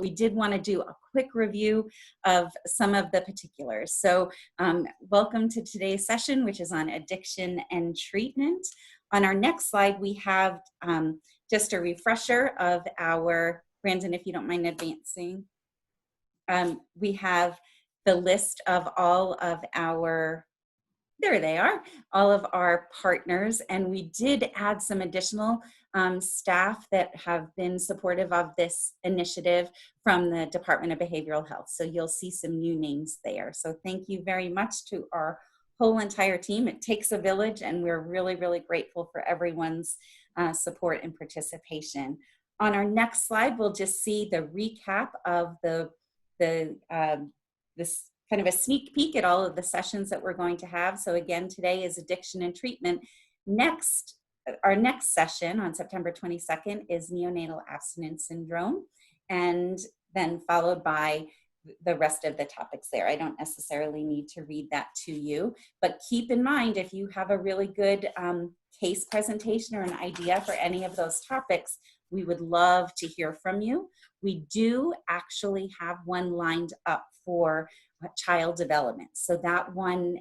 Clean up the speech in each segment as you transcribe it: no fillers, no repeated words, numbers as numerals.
we did want to do a quick review of some of the particulars. So welcome to today's session, which is on addiction and treatment. On our next slide, we have just a refresher of our, Brandon, if you don't mind advancing. We have the list of all of our, there they are, all of our partners, and we did add some additional staff that have been supportive of this initiative from the Department of Behavioral Health. So you'll see some new names there. So thank you very much to our whole entire team. It takes a village, and we're really, really grateful for everyone's support and participation. On our next slide, we'll just see the recap of this kind of a sneak peek at all of the sessions that we're going to have. So again, today is addiction and treatment. Our next session on September 22nd is neonatal abstinence syndrome, and then followed by the rest of the topics there. I don't necessarily need to read that to you, but keep in mind, if you have a really good case presentation or an idea for any of those topics, we would love to hear from you. We do actually have one lined up for child development. So that one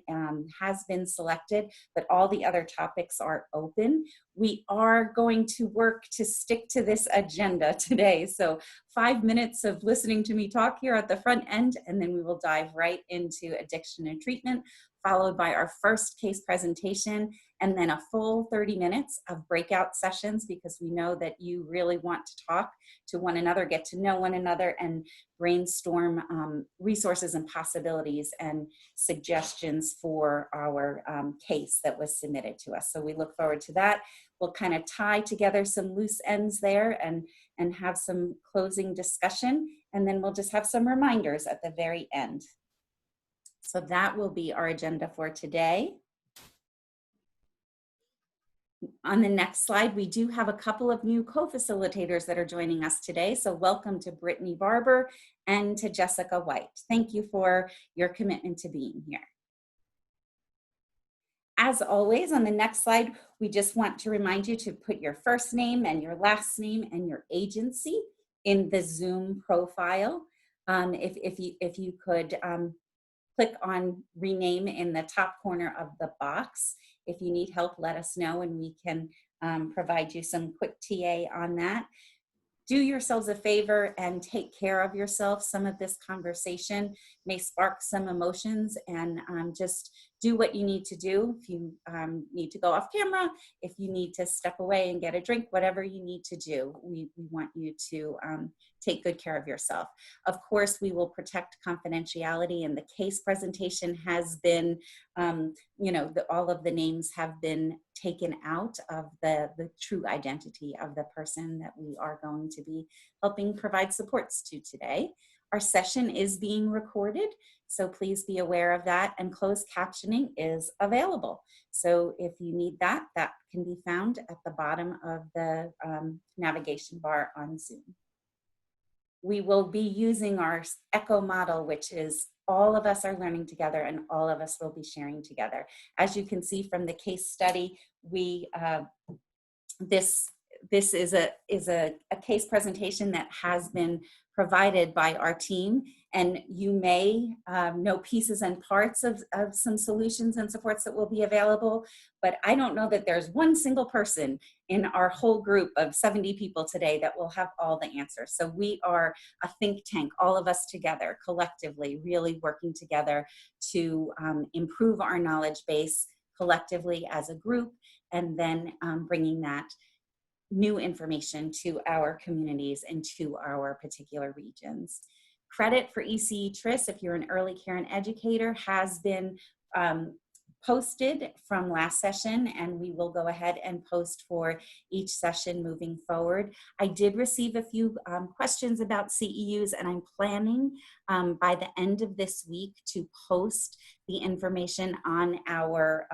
has been selected, but all the other topics are open. We are going to work to stick to this agenda today. So 5 minutes of listening to me talk here at the front end, and then we will dive right into addiction and treatment, followed by our first case presentation, and then a full 30 minutes of breakout sessions, because we know that you really want to talk to one another, get to know one another, and brainstorm resources and possibilities and suggestions for our case that was submitted to us. So we look forward to that. We'll kind of tie together some loose ends there and have some closing discussion, and then we'll just have some reminders at the very end. So that will be our agenda for today. On the next slide, we do have a couple of new co-facilitators that are joining us today. So welcome to Brittany Barber and to Jessica White. Thank you for your commitment to being here. As always, on the next slide, we just want to remind you to put your first name and your last name and your agency in the Zoom profile. If you could click on rename in the top corner of the box. If you need help, let us know, and we can provide you some quick TA on that. Do yourselves a favor and take care of yourself. Some of this conversation may spark some emotions, and just do what you need to do. If you need to go off camera, if you need to step away and get a drink, whatever you need to do, we want you to take good care of yourself. Of course, we will protect confidentiality, and the case presentation has been, all of the names have been taken out of the true identity of the person that we are going to be helping provide supports to today. Our session is being recorded, so please be aware of that, and closed captioning is available. So if you need that, that can be found at the bottom of the navigation bar on Zoom. We will be using our ECHO model, which is all of us are learning together and all of us will be sharing together. As you can see from the case study, this is a case presentation that has been provided by our team, and you may know pieces and parts of some solutions and supports that will be available, but I don't know that there's one single person in our whole group of 70 people today that will have all the answers. So we are a think tank, all of us together, collectively, really working together to improve our knowledge base collectively as a group, and then bringing that new information to our communities and to our particular regions. Credit for ECE-TRIS, if you're an early care and educator, has been posted from last session, and we will go ahead and post for each session moving forward. I did receive a few questions about CEUs, and I'm planning by the end of this week to post the information on our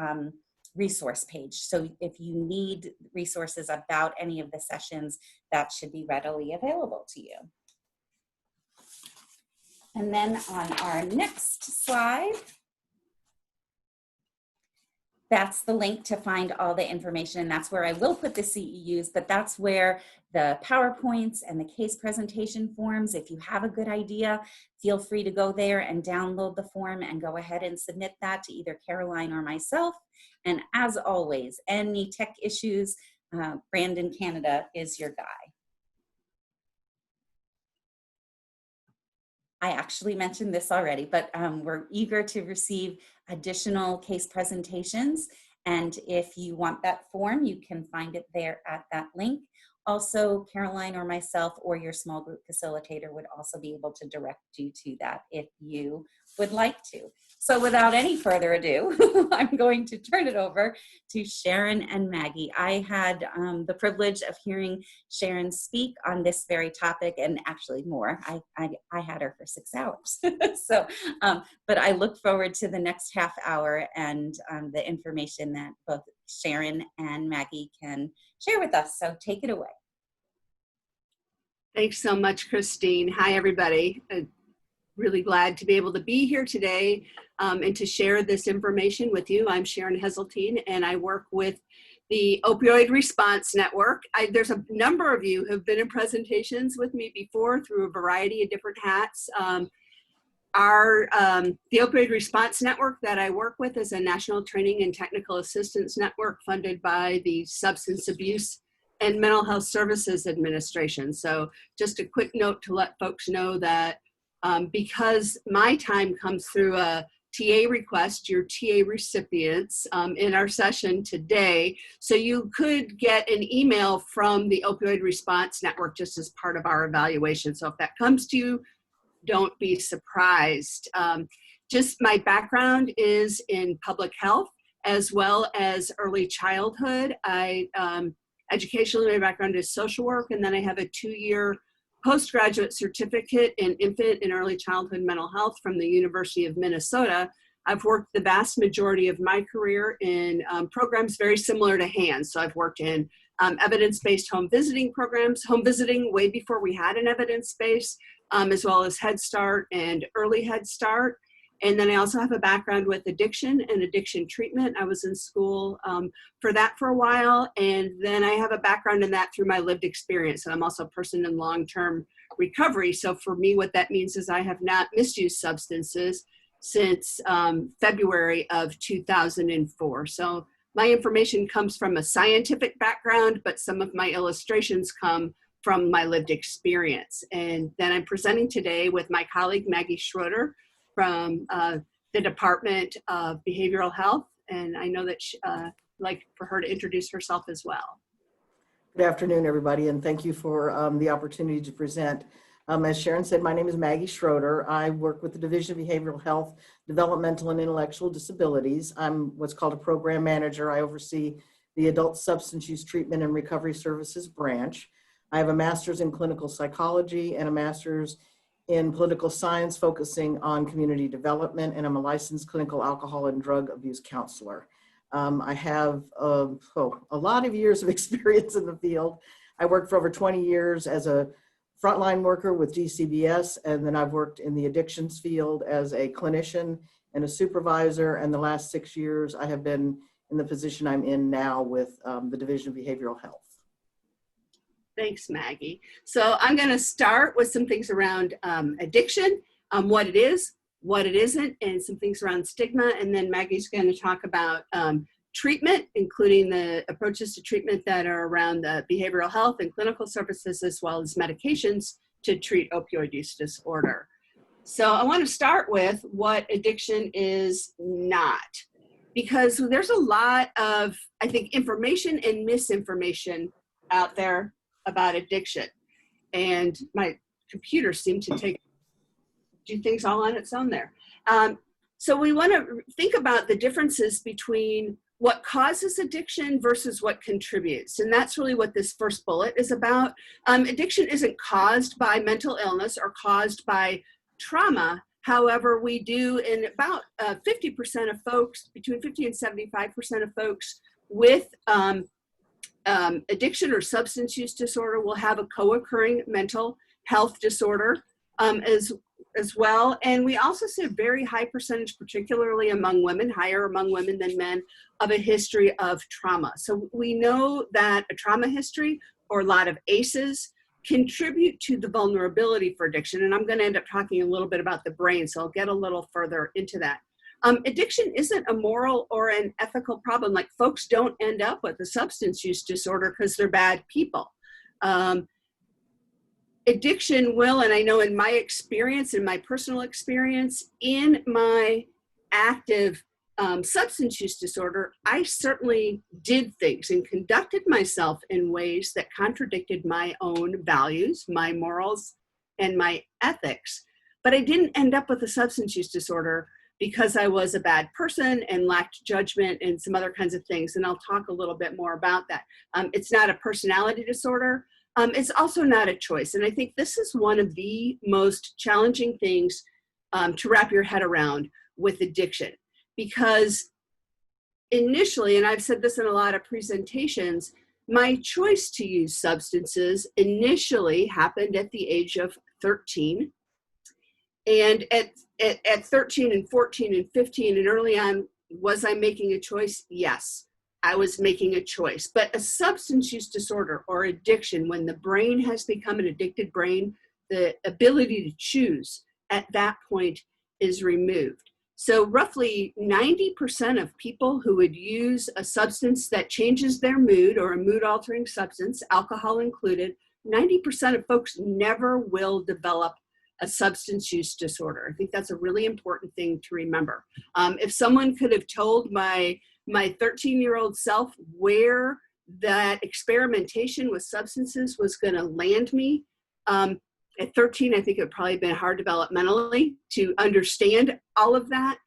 resource page. So if you need resources about any of the sessions, that should be readily available to you. And then on our next slide, That's the link to find all the information. And that's where I will put the CEUs, but that's where the PowerPoints and the case presentation forms, if you have a good idea, feel free to go there and download the form and go ahead and submit that to either Caroline or myself. And as always, any tech issues, Brandon Canada is your guy. I actually mentioned this already, but we're eager to receive additional case presentations. And if you want that form, you can find it there at that link. Also, Caroline or myself or your small group facilitator would also be able to direct you to that if you would like to. So without any further ado, I'm going to turn it over to Sharon and Maggie. I had the privilege of hearing Sharon speak on this very topic, and actually more. I had her for 6 hours. So, but I look forward to the next half hour and the information that both Sharon and Maggie can share with us. So take it away. Thanks so much, Christine. Hi, everybody. Really glad to be able to be here today and to share this information with you. I'm Sharon Heseltine, and I work with the Opioid Response Network. There's a number of you who have been in presentations with me before through a variety of different hats. The Opioid Response Network that I work with is a national training and technical assistance network funded by the Substance Abuse and Mental Health Services Administration. So just a quick note to let folks know that because my time comes through a TA request, your TA recipients in our session today. So you could get an email from the Opioid Response Network just as part of our evaluation. So if that comes to you, don't be surprised. Just my background is in public health as well as early childhood. Educationally, my background is social work, and then I have a 2-year postgraduate certificate in infant and early childhood mental health from the University of Minnesota. I've worked the vast majority of my career in programs very similar to HANDS. So I've worked in evidence-based home visiting programs, home visiting way before we had an evidence base, as well as Head Start and Early Head Start. And then I also have a background with addiction and addiction treatment. I was in school for that for a while. And then I have a background in that through my lived experience. And I'm also a person in long-term recovery. So for me, what that means is I have not misused substances since February of 2004. So my information comes from a scientific background, but some of my illustrations come from my lived experience. And then I'm presenting today with my colleague, Maggie Schroeder, from the Department of Behavioral Health. And I know that I'd like for her to introduce herself as well. Good afternoon, everybody, and thank you for the opportunity to present. As Sharon said, my name is Maggie Schroeder. I work with the Division of Behavioral Health, Developmental and Intellectual Disabilities. I'm what's called a program manager. I oversee the Adult Substance Use Treatment and Recovery Services branch. I have a master's in clinical psychology and a master's in political science focusing on community development, and I'm a licensed clinical alcohol and drug abuse counselor. I have a lot of years of experience in the field. I worked for over 20 years as a frontline worker with DCBS, and then I've worked in the addictions field as a clinician and a supervisor, and the last 6 years I have been in the position I'm in now with the Division of Behavioral Health. Thanks, Maggie. So I'm going to start with some things around addiction, what it is, what it isn't, and some things around stigma. And then Maggie's going to talk about treatment, including the approaches to treatment that are around the behavioral health and clinical services, as well as medications to treat opioid use disorder. So I want to start with what addiction is not, because there's a lot of, I think, information and misinformation out there about addiction, and my computer seemed to do things all on its own there. So we want to think about the differences between what causes addiction versus what contributes, and that's really what this first bullet is about. Addiction isn't caused by mental illness or caused by trauma. However, we do in about 50% of folks, between 50 and 75% of folks with addiction or substance use disorder will have a co-occurring mental health disorder, as as well. And we also see a very high percentage, particularly among women, higher among women than men, of a history of trauma. So we know that a trauma history or a lot of ACEs contribute to the vulnerability for addiction. And I'm going to end up talking a little bit about the brain, so I'll get a little further into that. Addiction isn't a moral or an ethical problem. Like, folks don't end up with a substance use disorder because they're bad people. Addiction will, and I know in my experience, in my personal experience, in my active substance use disorder, I certainly did things and conducted myself in ways that contradicted my own values, my morals, and my ethics. But I didn't end up with a substance use disorder because I was a bad person and lacked judgment and some other kinds of things. And I'll talk a little bit more about that. It's not a personality disorder. It's also not a choice. And I think this is one of the most challenging things to wrap your head around with addiction. Because initially, and I've said this in a lot of presentations, my choice to use substances initially happened at the age of 13. And at 13 and 14 and 15 and early on, was I making a choice? Yes, I was making a choice. But a substance use disorder or addiction, when the brain has become an addicted brain, the ability to choose at that point is removed. So roughly 90% of people who would use a substance that changes their mood or a mood altering substance, alcohol included, 90% of folks never will develop a substance use disorder. I think that's a really important thing to remember. If someone could have told my 13-year-old self where that experimentation with substances was going to land me, at 13, I think it would probably been hard developmentally to understand all of that.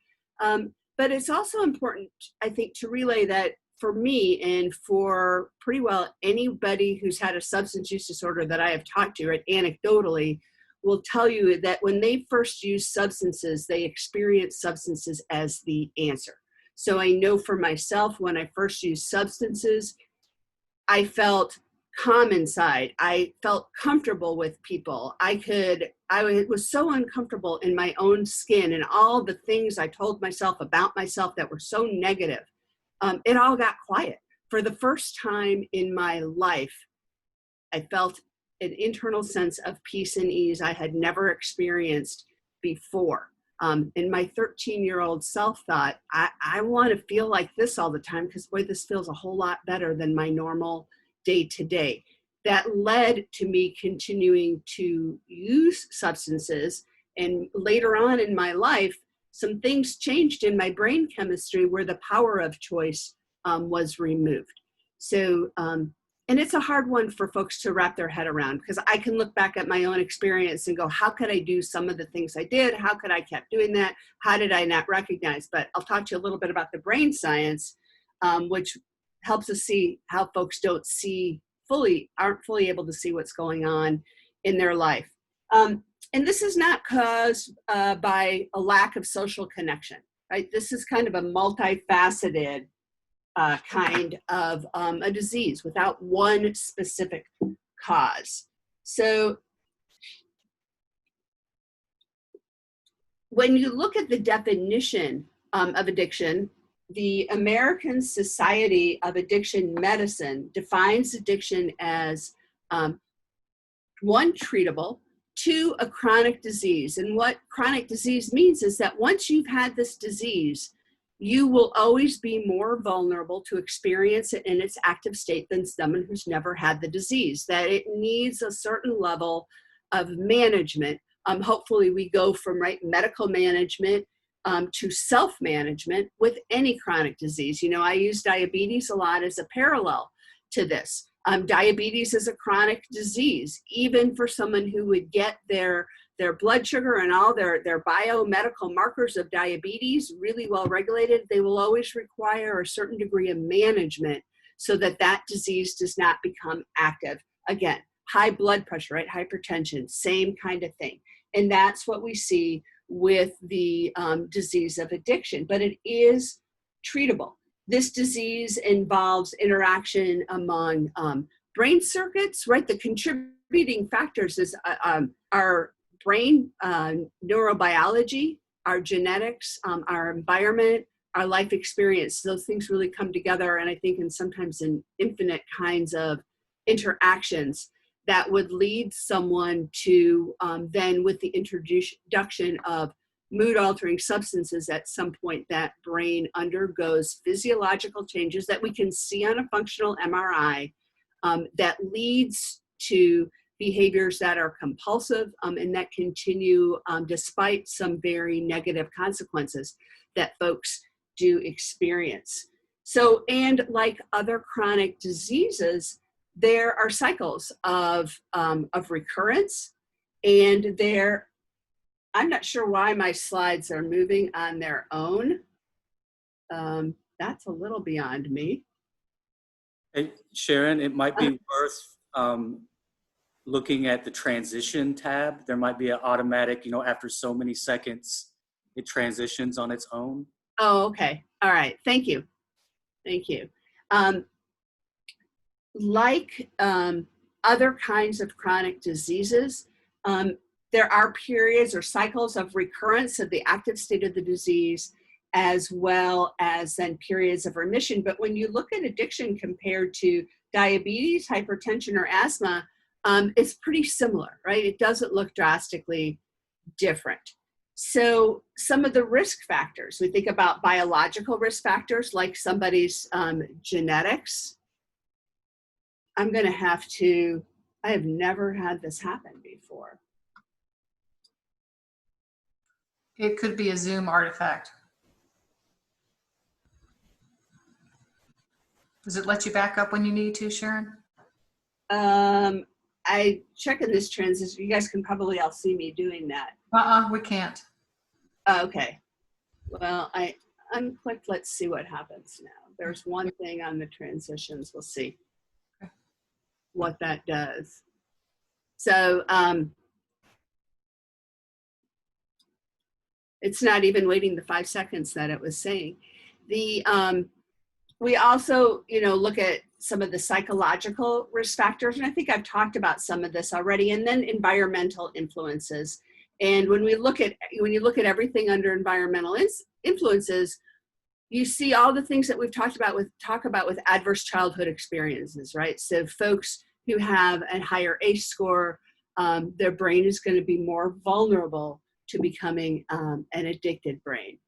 But it's also important, I think, to relay that for me and for pretty well anybody who's had a substance use disorder that I have talked to, right, anecdotally, will tell you that when they first use substances, they experience substances as the answer. So I know for myself, when I first used substances, I felt calm inside. I felt comfortable with people. I was so uncomfortable in my own skin and all the things I told myself about myself that were so negative. It all got quiet. For the first time in my life, I felt an internal sense of peace and ease I had never experienced before. And my 13-year-old self thought, I want to feel like this all the time because, boy, this feels a whole lot better than my normal day to day. That led to me continuing to use substances. And later on in my life, some things changed in my brain chemistry where the power of choice was removed. So, and it's a hard one for folks to wrap their head around because I can look back at my own experience and go, how could I do some of the things I did? How could I kept doing that? How did I not recognize? But I'll talk to you a little bit about the brain science, which helps us see how folks aren't fully able to see what's going on in their life. And this is not caused by a lack of social connection, right? This is kind of a multifaceted kind of a disease without one specific cause. So when you look at the definition of addiction, the American Society of Addiction Medicine defines addiction as one, treatable, two, a chronic disease. And what chronic disease means is that once you've had this disease, you will always be more vulnerable to experience it in its active state than someone who's never had the disease, that it needs a certain level of management. Hopefully we go from medical management to self-management with any chronic disease. You know, I use diabetes a lot as a parallel to this. Diabetes is a chronic disease, even for someone who would get their blood sugar and all their biomedical markers of diabetes really well regulated. They will always require a certain degree of management so that that disease does not become active. Again, high blood pressure, right? Hypertension, same kind of thing. And that's what we see with the disease of addiction, but it is treatable. This disease involves interaction among brain circuits, right? The contributing factors are brain neurobiology, our genetics, our environment, our life experience, those things really come together, and I think sometimes in infinite kinds of interactions that would lead someone to then, with the introduction of mood altering substances, at some point that brain undergoes physiological changes that we can see on a functional MRI that leads to behaviors that are compulsive and that continue despite some very negative consequences that folks do experience. So, and like other chronic diseases, there are cycles of recurrence, and I'm not sure why my slides are moving on their own. That's a little beyond me. Hey, Sharon, it might be worth looking at the transition tab. There might be an automatic, after so many seconds, it transitions on its own. Oh, okay. All right. Thank you. Thank you. Like other kinds of chronic diseases, there are periods or cycles of recurrence of the active state of the disease, as well as then periods of remission. But when you look at addiction compared to diabetes, hypertension, or asthma, it's pretty similar, right? It doesn't look drastically different. So some of the risk factors, we think about biological risk factors like somebody's genetics. I have never had this happen before. It could be a Zoom artifact. Does it let you back up when you need to, Sharon? I check in this transition. You guys can probably all see me doing that. We can't. Okay. Well, I unclicked. Let's see what happens now. There's one thing on the transitions. We'll see what that does. So it's not even waiting the 5 seconds that it was saying. We also, look at some of the psychological risk factors, and I think I've talked about some of this already, and then environmental influences. And when you look at everything under environmental influences, you see all the things that we've talked about with adverse childhood experiences, right? So folks who have a higher ACE score, their brain is going to be more vulnerable to becoming an addicted brain.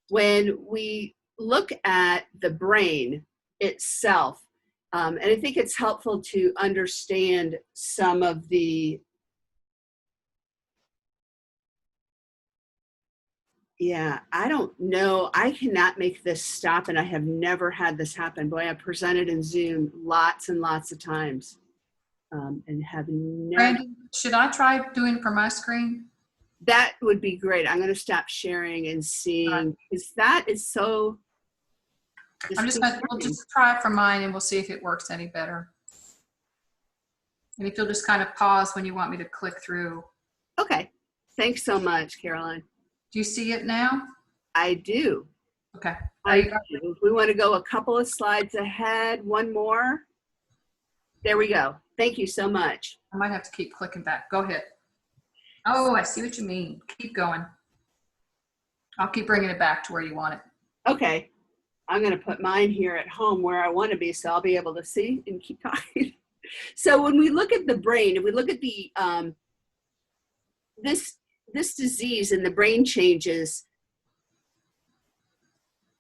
When we look at the brain itself, and I think it's helpful to understand some of the, I don't know. I cannot make this stop, and I have never had this happen. Boy, I presented in Zoom lots and lots of times and have never. Brandy, should I try doing it from my screen? That would be great. I'm going to stop sharing and seeing, because that is so. We'll just try it from mine and we'll see if it works any better. And if you'll just kind of pause when you want me to click through. Okay. Thanks so much, Caroline. Do you see it now? I do. Okay. We want to go a couple of slides ahead. One more. There we go. Thank you so much. I might have to keep clicking back. Go ahead. Oh, I see what you mean. Keep going. I'll keep bringing it back to where you want it. Okay. I'm going to put mine here at home where I want to be, so I'll be able to see and keep talking. So when we look at the brain, if we look at the this disease and the brain changes,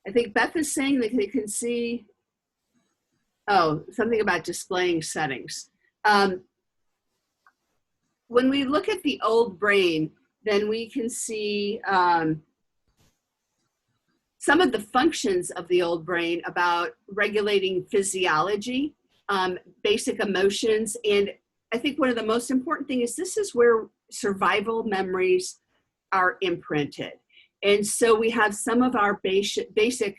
I think Beth is saying that they can see, something about displaying settings. When we look at the old brain, then we can see some of the functions of the old brain about regulating physiology, basic emotions, and I think one of the most important things is this is where survival memories are imprinted. And so we have some of our basic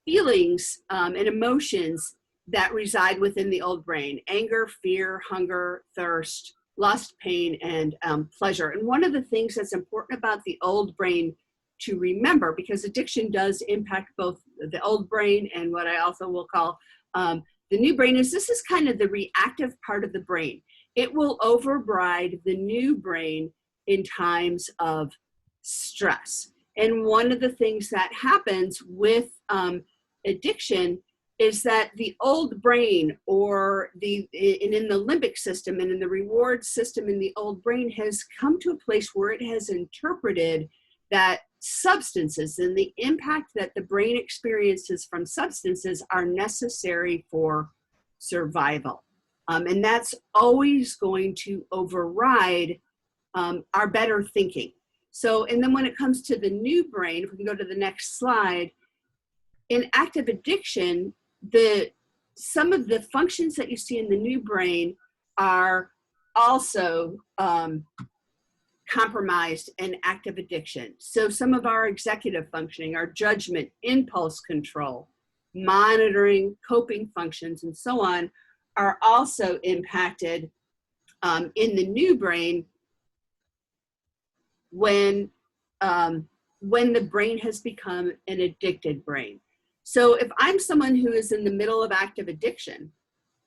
feelings and emotions that reside within the old brain: anger, fear, hunger, thirst, lust, pain, and pleasure. And one of the things that's important about the old brain to remember, because addiction does impact both the old brain and what I also will call the new brain, is this is kind of the reactive part of the brain. It will override the new brain in times of stress. And one of the things that happens with addiction is that the old brain, or in the limbic system and in the reward system in the old brain, has come to a place where it has interpreted that substances and the impact that the brain experiences from substances are necessary for survival. And that's always going to override our better thinking. So, and then when it comes to the new brain, if we can go to the next slide, in active addiction, some of the functions that you see in the new brain are also compromised in active addiction. So some of our executive functioning, our judgment, impulse control, monitoring, coping functions, and so on, are also impacted in the new brain when the brain has become an addicted brain. So if I'm someone who is in the middle of active addiction,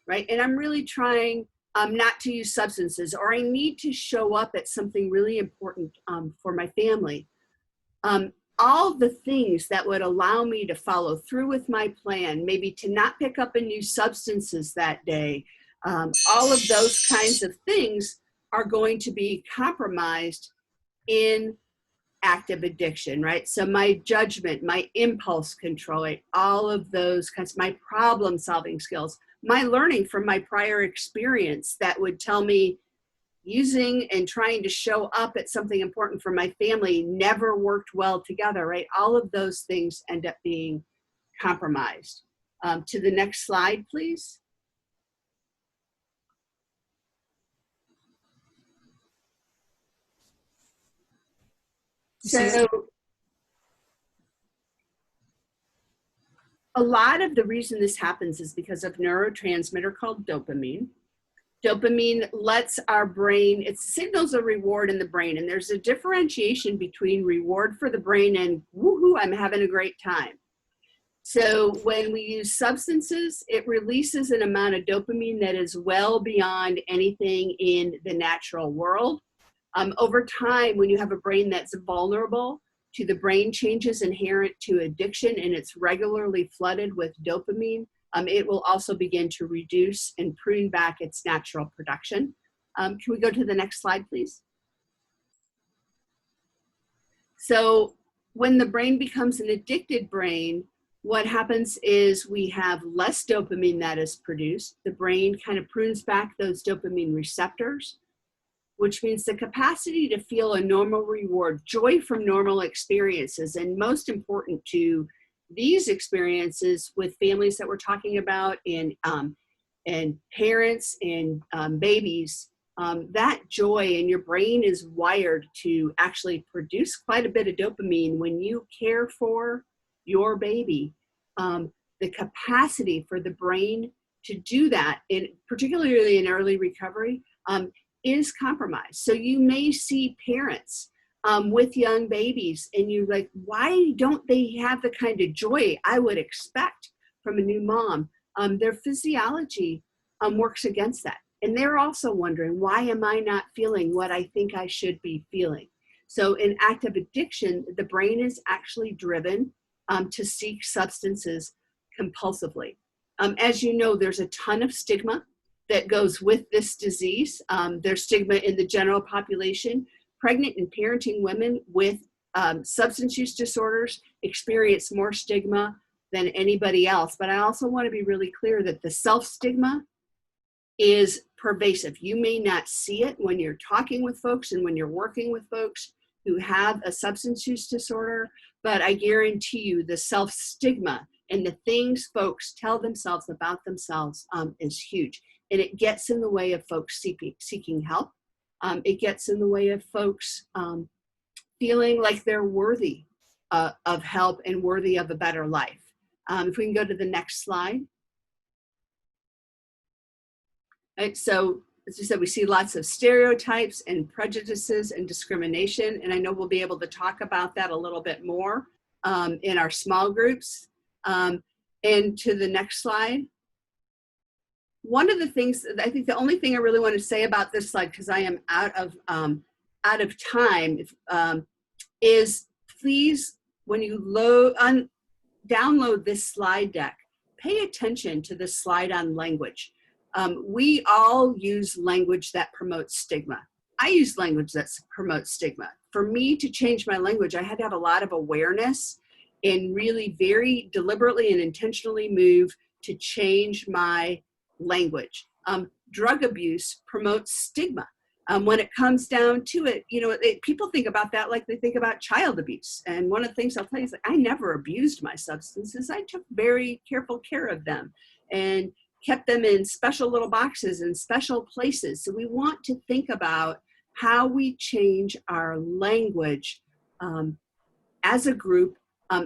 right, and I'm really trying not to use substances, or I need to show up at something really important for my family, all the things that would allow me to follow through with my plan, maybe to not pick up any new substances that day, all of those kinds of things are going to be compromised in active addiction, right? So my judgment, my impulse control, all of those kinds, my problem solving skills, my learning from my prior experience that would tell me using and trying to show up at something important for my family never worked well together, right? All of those things end up being compromised. To the next slide, please. So a lot of the reason this happens is because of a neurotransmitter called dopamine. Dopamine lets our brain, it signals a reward in the brain, and there's a differentiation between reward for the brain and woohoo, I'm having a great time. So when we use substances, it releases an amount of dopamine that is well beyond anything in the natural world. Over time, when you have a brain that's vulnerable to the brain changes inherent to addiction and it's regularly flooded with dopamine, it will also begin to reduce and prune back its natural production. Can we go to the next slide, please? So when the brain becomes an addicted brain, what happens is we have less dopamine that is produced. The brain kind of prunes back those dopamine receptors, which means the capacity to feel a normal reward, joy from normal experiences, and most important to these experiences with families that we're talking about and parents and babies, that joy, and your brain is wired to actually produce quite a bit of dopamine when you care for your baby. The capacity for the brain to do that, particularly in early recovery, is compromised. So you may see parents with young babies and you're like, why don't they have the kind of joy I would expect from a new mom? Their physiology works against that. And they're also wondering, why am I not feeling what I think I should be feeling? So in active addiction, the brain is actually driven to seek substances compulsively. As you know, there's a ton of stigma that goes with this disease. There's stigma in the general population. Pregnant and parenting women with substance use disorders experience more stigma than anybody else. But I also want to be really clear that the self-stigma is pervasive. You may not see it when you're talking with folks and when you're working with folks who have a substance use disorder, but I guarantee you the self-stigma and the things folks tell themselves about themselves is huge. And it gets in the way of folks seeking help. It gets in the way of folks feeling like they're worthy of help and worthy of a better life. If we can go to the next slide. Right, so as we said, we see lots of stereotypes and prejudices and discrimination, and I know we'll be able to talk about that a little bit more in our small groups. And to the next slide. One of the things, I think the only thing I really want to say about this slide, because I am out of out of time, is please, when you download this slide deck, pay attention to this slide on language. We all use language that promotes stigma. I use language that promotes stigma. For me to change my language, I had to have a lot of awareness and really very deliberately and intentionally move to change my language. Drug abuse promotes stigma. When it comes down to it, you know, people think about that like they think about child abuse. And one of the things I'll tell you is, like, I never abused my substances. I took very careful care of them and kept them in special little boxes and special places. So we want to think about how we change our language as a group,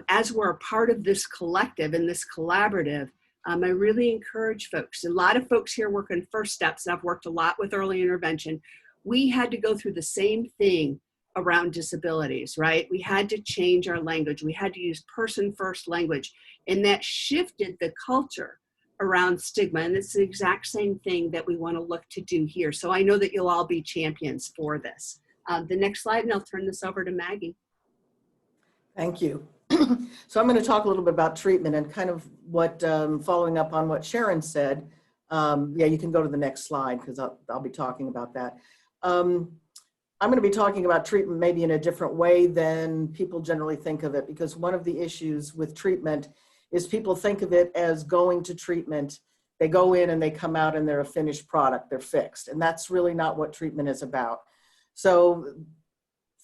as we're a part of this collective and this collaborative. I really encourage folks. A lot of folks here work in First Steps, and I've worked a lot with early intervention. We had to go through the same thing around disabilities, right? We had to change our language. We had to use person-first language, and that shifted the culture around stigma. And it's the exact same thing that we want to look to do here. So I know that you'll all be champions for this. The next slide, and I'll turn this over to Maggie. Thank you. So I'm going to talk a little bit about treatment and kind of what, following up on what Sharon said. Yeah, you can go to the next slide because I'll be talking about that. I'm going to be talking about treatment maybe in a different way than people generally think of it, because one of the issues with treatment is people think of it as going to treatment. They go in and they come out and they're a finished product, they're fixed. And that's really not what treatment is about. So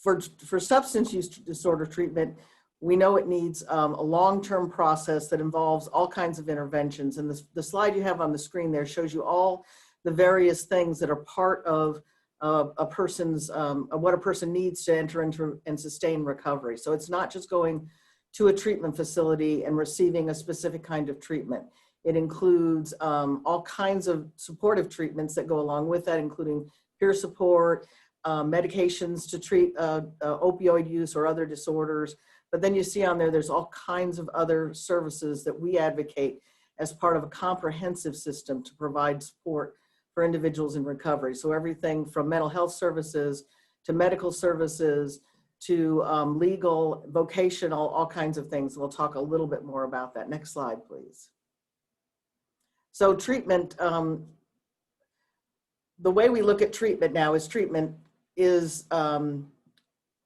for substance use disorder treatment, we know it needs a long-term process that involves all kinds of interventions. And the slide you have on the screen there shows you all the various things that are part of a person's, what a person needs to enter into and sustain recovery. So it's not just going to a treatment facility and receiving a specific kind of treatment. It includes all kinds of supportive treatments that go along with that, including peer support, medications to treat opioid use or other disorders. But then you see on there, there's all kinds of other services that we advocate as part of a comprehensive system to provide support for individuals in recovery. So everything from mental health services to medical services to legal, vocational, all kinds of things. We'll talk a little bit more about that. Next slide, please. So treatment, the way we look at treatment now is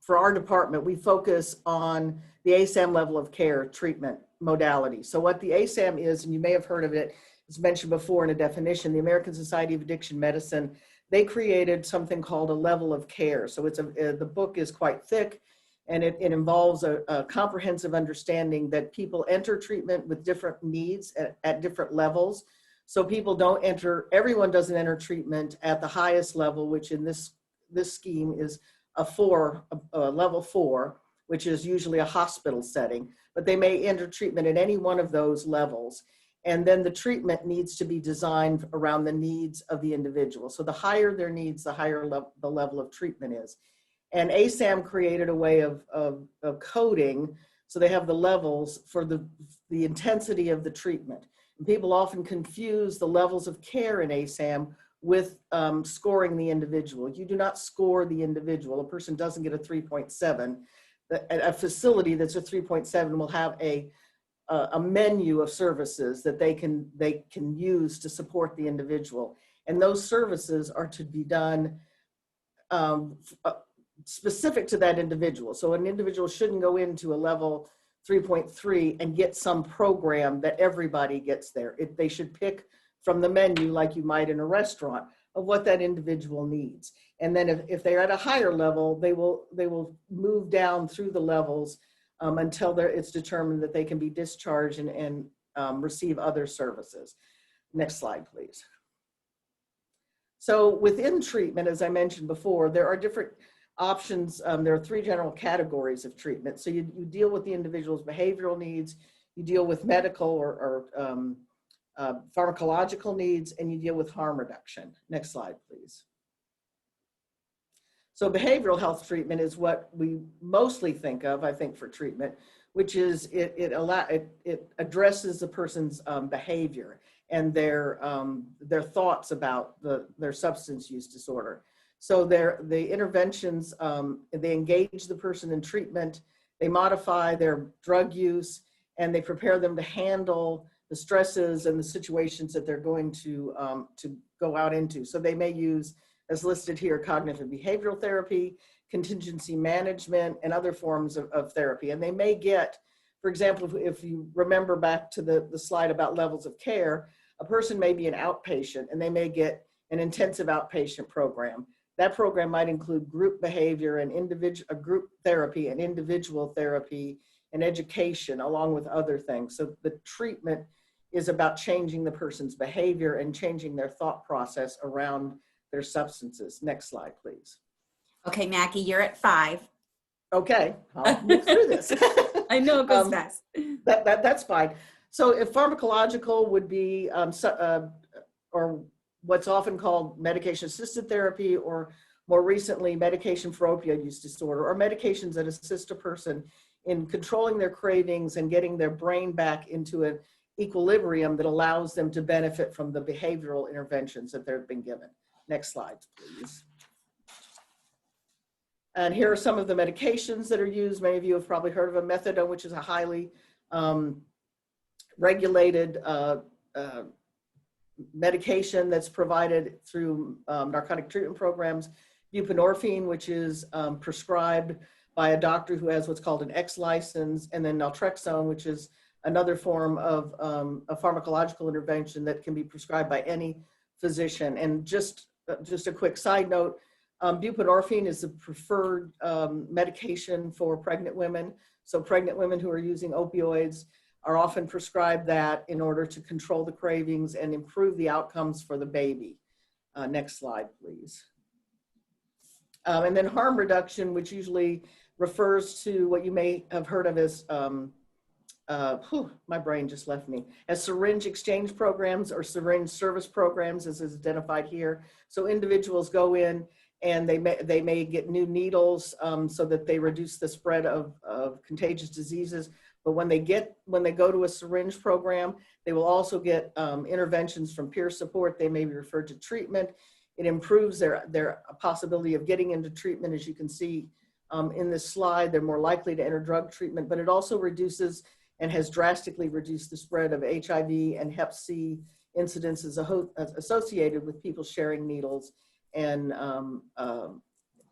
for our department, we focus on the ASAM level of care treatment modality. So what the ASAM is, and you may have heard of it, it's mentioned before in a definition, the American Society of Addiction Medicine, they created something called a level of care. So it's the book is quite thick, and it involves a comprehensive understanding that people enter treatment with different needs at different levels. So everyone doesn't enter treatment at the highest level, which in this scheme is a level 4, which is usually a hospital setting, but they may enter treatment at any one of those levels. And then the treatment needs to be designed around the needs of the individual. So the higher their needs, the higher the level of treatment is. And ASAM created a way of coding, so they have the levels for the intensity of the treatment. And people often confuse the levels of care in ASAM with scoring the individual. You do not score the individual. A person doesn't get a 3.7. A facility that's a 3.7 will have a menu of services that they can use to support the individual. And those services are to be done specific to that individual. So an individual shouldn't go into a level 3.3 and get some program that everybody gets there. They should pick from the menu, like you might in a restaurant, of what that individual needs. And then if they're at a higher level, they will move down through the levels until it's determined that they can be discharged and receive other services. Next slide, please. So within treatment, as I mentioned before, there are different options. There are 3 general categories of treatment. So you deal with the individual's behavioral needs, you deal with medical or pharmacological needs, and you deal with harm reduction. Next slide, please. So behavioral health treatment is what we mostly think of, I think, for treatment, which is it addresses the person's behavior and their thoughts about their substance use disorder. So the interventions, they engage the person in treatment, they modify their drug use, and they prepare them to handle the stresses and the situations that they're going to go out into. So they may use, as listed here, cognitive behavioral therapy, contingency management, and other forms of therapy. And they may get, for example, if you remember back to the slide about levels of care, a person may be an outpatient and they may get an intensive outpatient program. That program might include group behavior and group therapy and individual therapy and education, along with other things. So the treatment is about changing the person's behavior and changing their thought process around their substances. Next slide, please. Okay, Maggie, you're at 5. Okay, I'll move through this. I know it goes fast. That's fine. So if pharmacological would be, or what's often called medication-assisted therapy, or more recently, medication for opioid use disorder, or medications that assist a person in controlling their cravings and getting their brain back into an equilibrium that allows them to benefit from the behavioral interventions that they've been given. Next slide, please. And here are some of the medications that are used. Many of you have probably heard of a methadone, which is a highly regulated medication that's provided through narcotic treatment programs. Buprenorphine, which is prescribed by a doctor who has what's called an X license, and then naltrexone, which is another form of a pharmacological intervention that can be prescribed by any physician. And just a quick side note, buprenorphine is the preferred medication for pregnant women. So pregnant women who are using opioids are often prescribed that in order to control the cravings and improve the outcomes for the baby. Next slide, please. And then harm reduction, which usually refers to what you may have heard of as, my brain just left me, as syringe exchange programs or syringe service programs, as is identified here. So individuals go in and they may get new needles so that they reduce the spread of contagious diseases. But when they go to a syringe program, they will also get interventions from peer support. They may be referred to treatment. It improves their possibility of getting into treatment. As you can see in this slide, they're more likely to enter drug treatment, but it also reduces and has drastically reduced the spread of HIV and Hep C incidences associated with people sharing needles and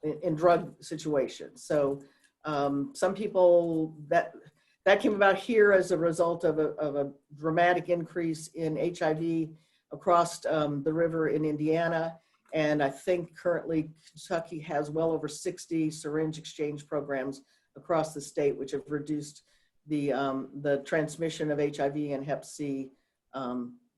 in drug situations. So some people, that came about here as a result of a dramatic increase in HIV across the river in Indiana. And I think currently Kentucky has well over 60 syringe exchange programs across the state, which have reduced the transmission of HIV and Hep C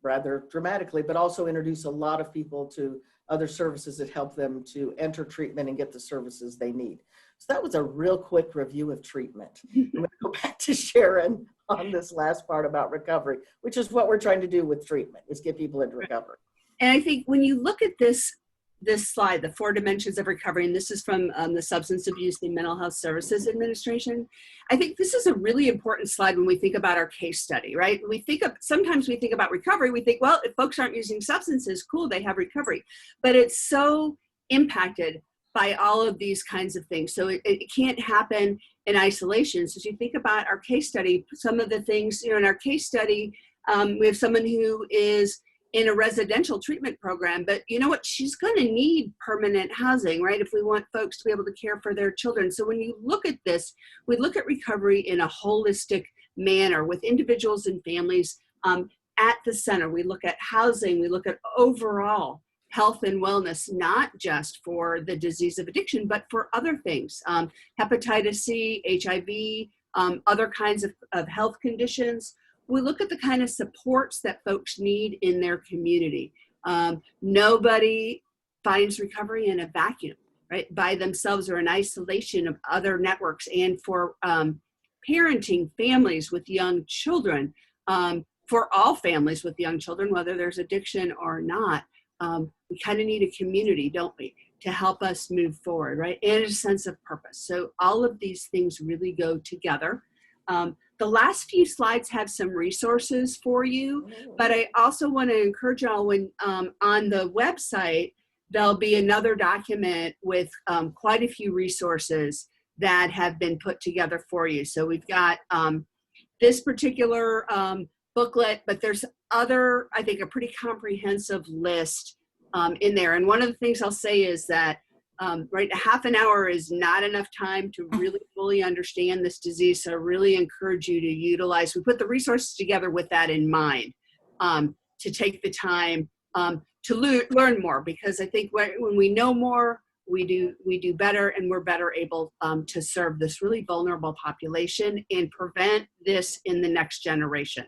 rather dramatically, but also introduce a lot of people to other services that help them to enter treatment and get the services they need. So that was a real quick review of treatment. I'm going to go back to Sharon on this last part about recovery, which is what we're trying to do with treatment, is get people into recovery. And I think when you look at this slide, the 4 dimensions of recovery, and this is from the Substance Abuse and Mental Health Services Administration, I think this is a really important slide when we think about our case study, right? Sometimes we think about recovery, we think, well, if folks aren't using substances, cool, they have recovery. But it's so impacted by all of these kinds of things. So it can't happen in isolation. So as you think about our case study, some of the things, in our case study, we have someone who is in a residential treatment program, but you know what, she's going to need permanent housing, right? If we want folks to be able to care for their children. So when you look at this, we look at recovery in a holistic manner with individuals and families at the center. We look at housing, we look at overall health and wellness, not just for the disease of addiction, but for other things, hepatitis C, HIV, other kinds of health conditions. We look at the kind of supports that folks need in their community. Nobody finds recovery in a vacuum, right? By themselves or in isolation of other networks. And for parenting families with young children, for all families with young children, whether there's addiction or not, we kind of need a community, don't we, to help us move forward, right? And a sense of purpose. So all of these things really go together. The last few slides have some resources for you, but I also want to encourage y'all when on the website, there'll be another document with quite a few resources that have been put together for you. So we've got this particular booklet, but there's other, I think, a pretty comprehensive list in there. And one of the things I'll say is that right, a half an hour is not enough time to really fully understand this disease. So I really encourage you to utilize, we put the resources together with that in mind, to take the time to learn more, because I think when we know more, we do better, and we're better able to serve this really vulnerable population and prevent this in the next generation.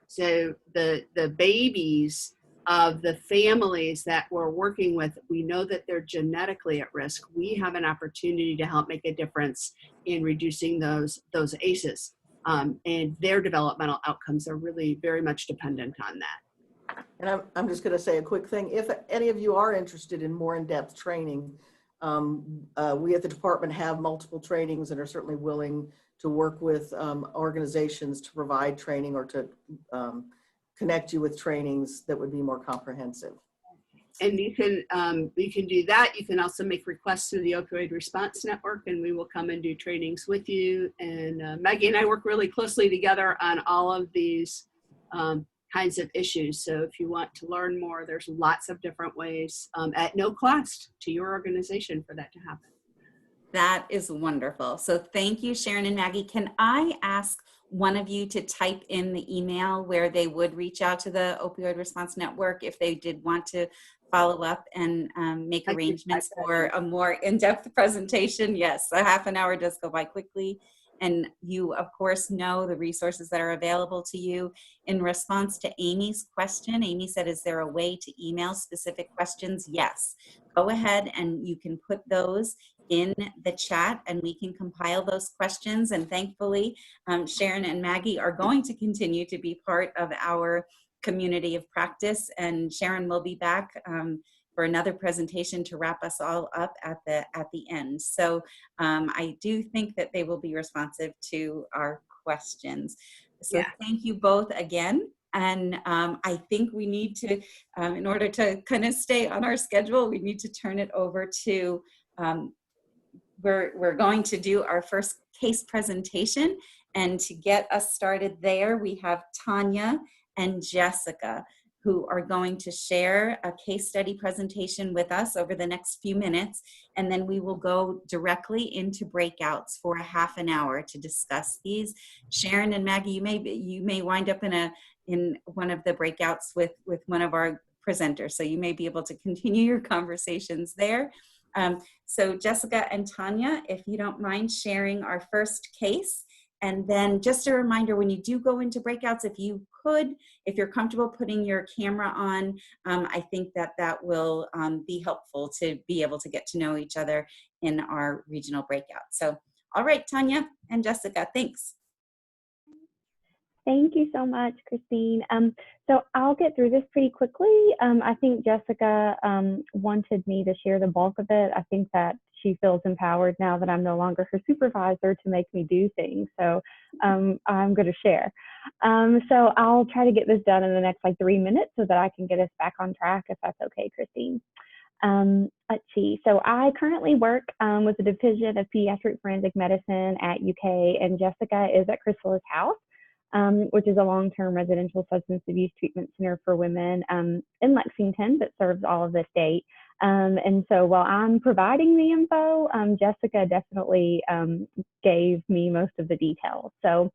So the babies of the families that we're working with, we know that they're genetically at risk. We have an opportunity to help make a difference in reducing those ACEs, and their developmental outcomes are really very much dependent on that. And I'm just going to say a quick thing. If any of you are interested in more in-depth training, we at the department have multiple trainings and are certainly willing to work with organizations to provide training or to connect you with trainings that would be more comprehensive. And you can do that. You can also make requests through the Opioid Response Network, and we will come and do trainings with you. And Maggie and I work really closely together on all of these kinds of issues. So if you want to learn more, there's lots of different ways at no cost to your organization for that to happen. That is wonderful. So thank you, Sharon and Maggie. Can I ask one of you to type in the email where they would reach out to the Opioid Response Network if they did want to follow up and make arrangements for a more in-depth presentation? Yes, a half an hour does go by quickly. And you, of course, know the resources that are available to you. In response to Amy's question, Amy said, is there a way to email specific questions? Yes. Go ahead and you can put those in the chat and we can compile those questions. And thankfully, Sharon and Maggie are going to continue to be part of our community of practice. And Sharon will be back for another presentation to wrap us all up at the end. So I do think that they will be responsive to our questions. So Thank you both again. And I think we need to, in order to kind of stay on our schedule, we need to turn it over to, we're going to do our first case presentation. And to get us started there, we have Tanya and Jessica, who are going to share a case study presentation with us over the next few minutes. And then we will go directly into breakouts for a half an hour to discuss these. Sharon and Maggie, you may wind up in one of the breakouts with one of our presenters. So you may be able to continue your conversations there. So Jessica and Tanya, if you don't mind sharing our first case. And then just a reminder, when you do go into breakouts, if you're comfortable putting your camera on, I think that will be helpful to be able to get to know each other in our regional breakout. So, all right, Tanya and Jessica, thanks. Thank you so much, Christine. So I'll get through this pretty quickly. I think Jessica wanted me to share the bulk of it. I think that she feels empowered now that I'm no longer her supervisor to make me do things. So I'm going to share. So I'll try to get this done in the next 3 minutes so that I can get us back on track, if that's okay, Christine. Let's see. So I currently work with the Division of Pediatric Forensic Medicine at UK, and Jessica is at Chrysalis House, which is a long-term residential substance abuse treatment center for women in Lexington that serves all of the state. And so while I'm providing the info, Jessica definitely gave me most of the details. So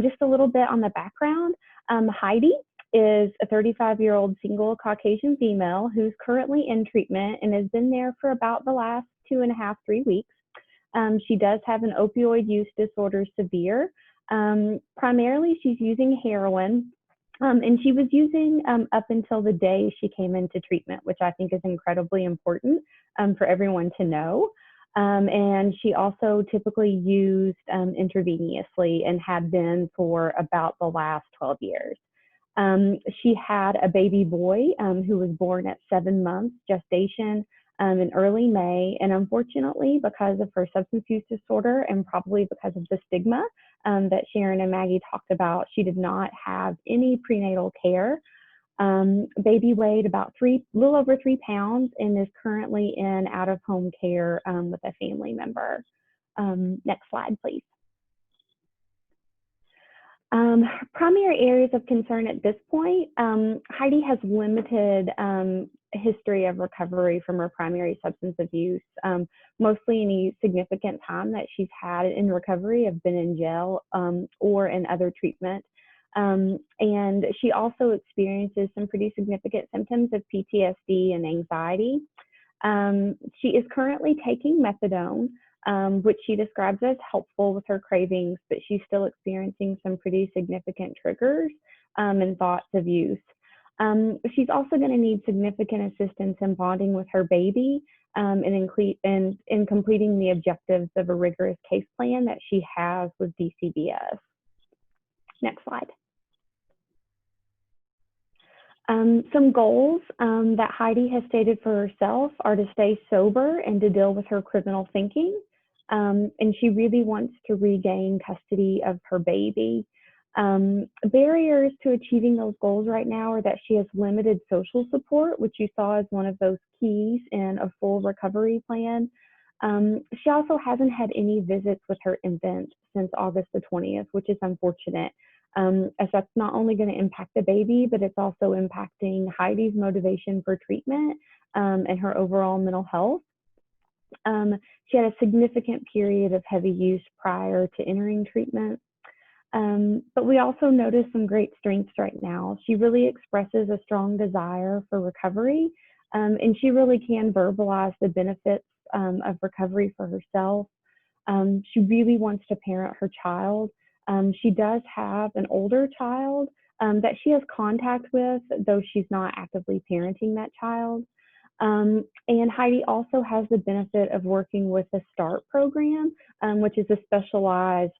just a little bit on the background. Heidi is a 35-year-old single Caucasian female who's currently in treatment and has been there for about the last 2.5, 3 weeks. She does have an opioid use disorder severe. Primarily, she's using heroin. And she was using up until the day she came into treatment, which I think is incredibly important for everyone to know. And she also typically used intravenously and had been for about the last 12 years. She had a baby boy who was born at 7 months gestation in early May. And unfortunately, because of her substance use disorder and probably because of the stigma that Sharon and Maggie talked about, she did not have any prenatal care. Baby weighed about little over 3 pounds and is currently in out-of-home care with a family member. Next slide, please. Primary areas of concern at this point, Heidi has limited history of recovery from her primary substance abuse. Mostly any significant time that she's had in recovery have been in jail or in other treatment. And she also experiences some pretty significant symptoms of PTSD and anxiety. She is currently taking methadone, which she describes as helpful with her cravings, but she's still experiencing some pretty significant triggers and thoughts of use. She's also going to need significant assistance in bonding with her baby and in completing the objectives of a rigorous case plan that she has with DCBS. Next slide. Some goals that Heidi has stated for herself are to stay sober and to deal with her criminal thinking. And she really wants to regain custody of her baby. Barriers to achieving those goals right now are that she has limited social support, which you saw as one of those keys in a full recovery plan. She also hasn't had any visits with her infant since August the 20th, which is unfortunate, as that's not only going to impact the baby, but it's also impacting Heidi's motivation for treatment and her overall mental health. She had a significant period of heavy use prior to entering treatment. But we also notice some great strengths right now. She really expresses a strong desire for recovery, and she really can verbalize the benefits of recovery for herself. She really wants to parent her child. She does have an older child that she has contact with, though she's not actively parenting that child. And Heidi also has the benefit of working with the START program, which is a specialized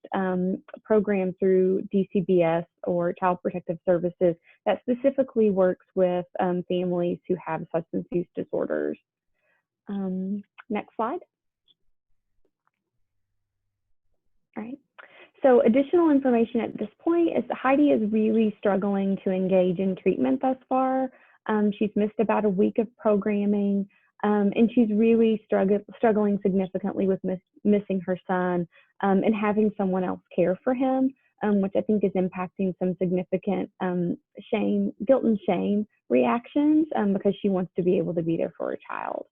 program through DCBS or Child Protective Services that specifically works with families who have substance use disorders. Next slide. All right. So additional information at this point is Heidi is really struggling to engage in treatment thus far. She's missed about a week of programming, and she's really struggling significantly with missing her son and having someone else care for him, which I think is impacting some significant guilt and shame reactions because she wants to be able to be there for her child.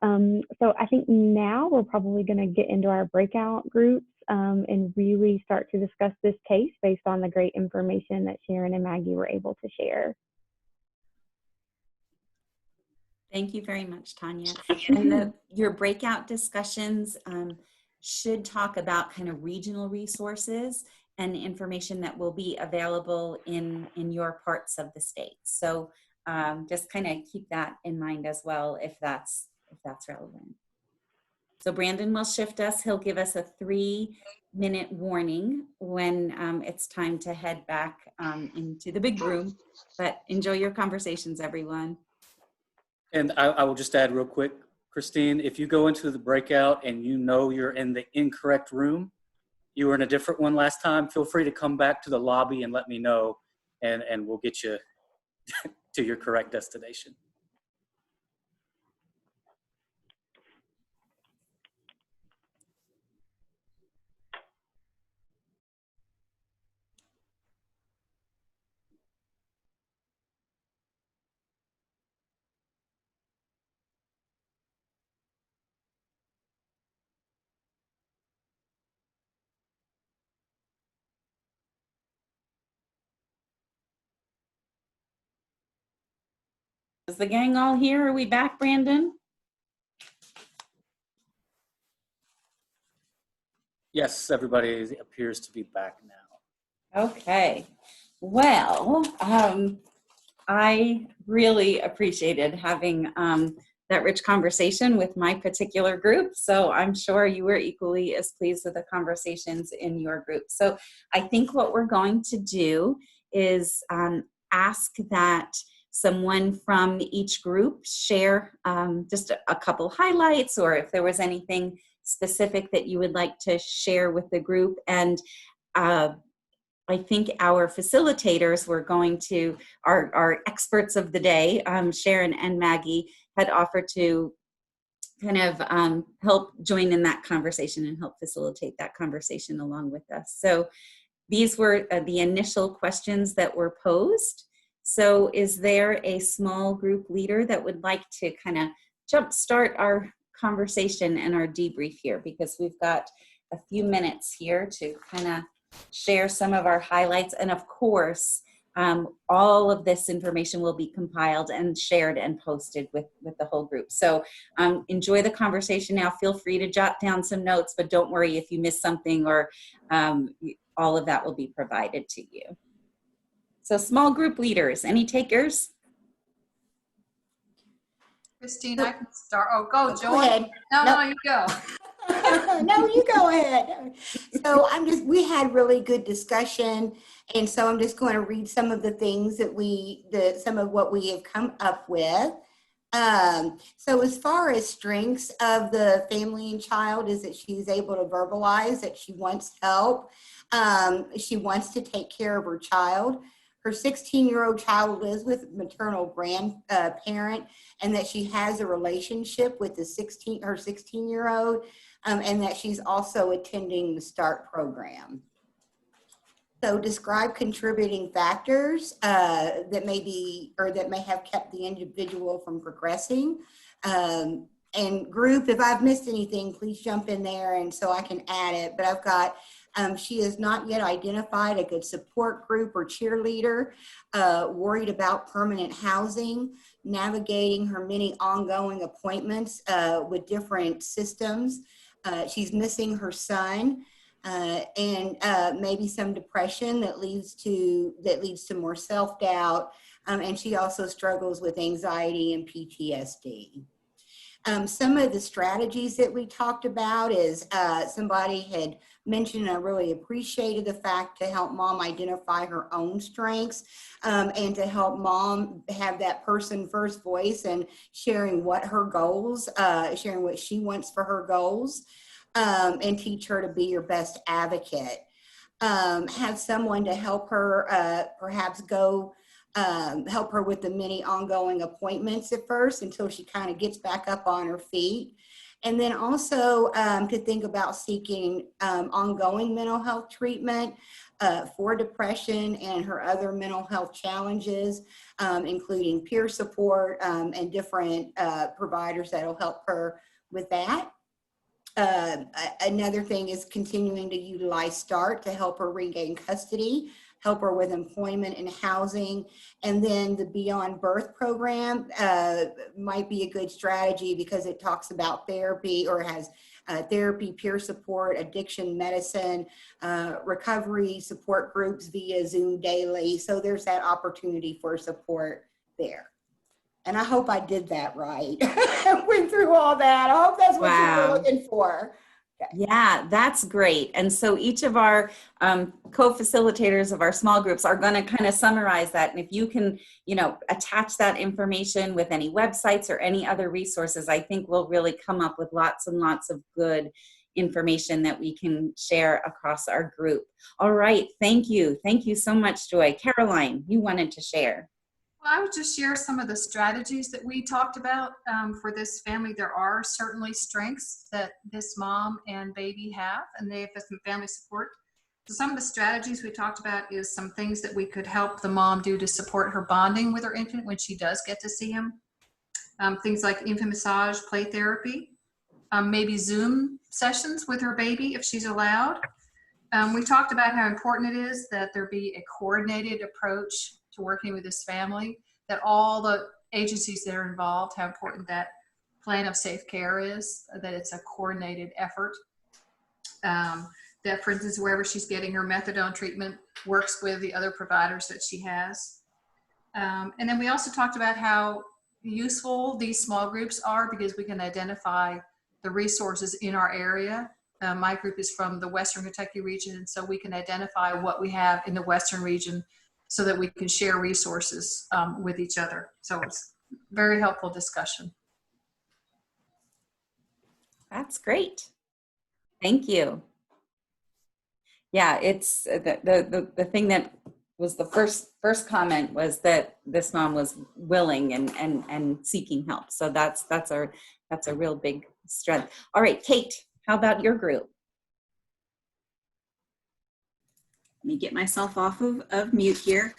So I think now we're probably going to get into our breakout groups and really start to discuss this case based on the great information that Sharon and Maggie were able to share. Thank you very much, Tanya. And your breakout discussions should talk about kind of regional resources and information that will be available in your parts of the state. So just kind of keep that in mind as well if that's relevant. So Brandon will shift us. He'll give us a 3-minute warning when it's time to head back into the big room. But enjoy your conversations, everyone. And I will just add real quick, Christine, if you go into the breakout and you know you're in the incorrect room, you were in a different one last time, feel free to come back to the lobby and let me know, and we'll get you to your correct destination. Is the gang all here? Are we back, Brandon? Yes, everybody appears to be back now. Okay. Well, I really appreciated having that rich conversation with my particular group. So I'm sure you were equally as pleased with the conversations in your group. So I think what we're going to do is ask that someone from each group share just a couple highlights, or if there was anything specific that you would like to share with the group. And I think our facilitators were going to, our experts of the day, Sharon and Maggie, had offered to kind of help join in that conversation and help facilitate that conversation along with us. So these were the initial questions that were posed. So is there a small group leader that would like to kind of jumpstart our conversation and our debrief here? Because we've got a few minutes here to kind of share some of our highlights. And of course, all of this information will be compiled and shared and posted with the whole group. So enjoy the conversation now. Feel free to jot down some notes, but don't worry if you miss something, or all of that will be provided to you. So small group leaders, any takers? Christine, I can start. Oh, go, Joy. Go ahead. No, you go. No, you go ahead. So we had really good discussion. And so I'm just going to read some of the things that some of what we have come up with. So as far as strengths of the family and child is that she's able to verbalize that she wants help. She wants to take care of her child. Her 16-year-old child lives with a maternal grandparent, and that she has a relationship with her 16-year-old, and that she's also attending the START program. So describe contributing factors that may have kept the individual from progressing. And group, if I've missed anything, please jump in there and so I can add it. But I've got, she has not yet identified a good support group or cheerleader, worried about permanent housing, navigating her many ongoing appointments with different systems. She's missing her son, and maybe some depression that leads to more self-doubt. And she also struggles with anxiety and PTSD. Some of the strategies that we talked about is somebody had mentioned, I really appreciated the fact to help mom identify her own strengths, and to help mom have that person first voice and sharing what her goals, sharing what she wants for her goals, and teach her to be your best advocate. Have someone to help her perhaps go help her with the many ongoing appointments at first until she kind of gets back up on her feet. And then also to think about seeking ongoing mental health treatment for depression and her other mental health challenges, including peer support and different providers that'll help her with that. Another thing is continuing to utilize START to help her regain custody, help her with employment and housing. And then the Beyond Birth program might be a good strategy because it talks about therapy, or has therapy, peer support, addiction medicine, recovery support groups via Zoom daily. So there's that opportunity for support there. And I hope I did that right. Went through all that. I hope that's what you were looking for. Okay. Yeah, that's great. And so each of our co-facilitators of our small groups are going to kind of summarize that. And if you can, attach that information with any websites or any other resources, I think we'll really come up with lots and lots of good information that we can share across our group. All right. Thank you. Thank you so much, Joy. Caroline, you wanted to share. Well, I would just share some of the strategies that we talked about for this family. There are certainly strengths that this mom and baby have, and they have some family support. So some of the strategies we talked about is some things that we could help the mom do to support her bonding with her infant when she does get to see him. Things like infant massage, play therapy, maybe Zoom sessions with her baby if she's allowed. We talked about how important it is that there be a coordinated approach to working with this family, that all the agencies that are involved, how important that plan of safe care is, that it's a coordinated effort. That, for instance, wherever she's getting her methadone treatment, works with the other providers that she has. And then we also talked about how useful these small groups are because we can identify the resources in our area. My group is from the Western Kentucky region, and so we can identify what we have in the Western region so that we can share resources with each other. So it's very helpful discussion. That's great. Thank you. Yeah, it's the thing that was the first comment was that this mom was willing and seeking help. So that's a real big strength. All right, Kate, how about your group? Let me get myself off of mute here.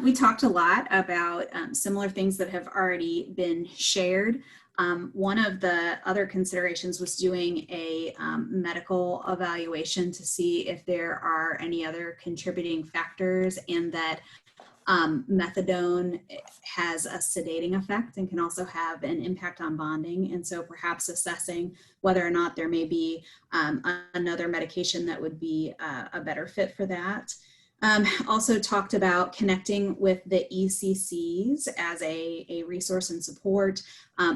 We talked a lot about similar things that have already been shared. One of the other considerations was doing a medical evaluation to see if there are any other contributing factors, and that methadone has a sedating effect and can also have an impact on bonding. And so perhaps assessing whether or not there may be another medication that would be a better fit for that. Also talked about connecting with the ECCs as a resource and support,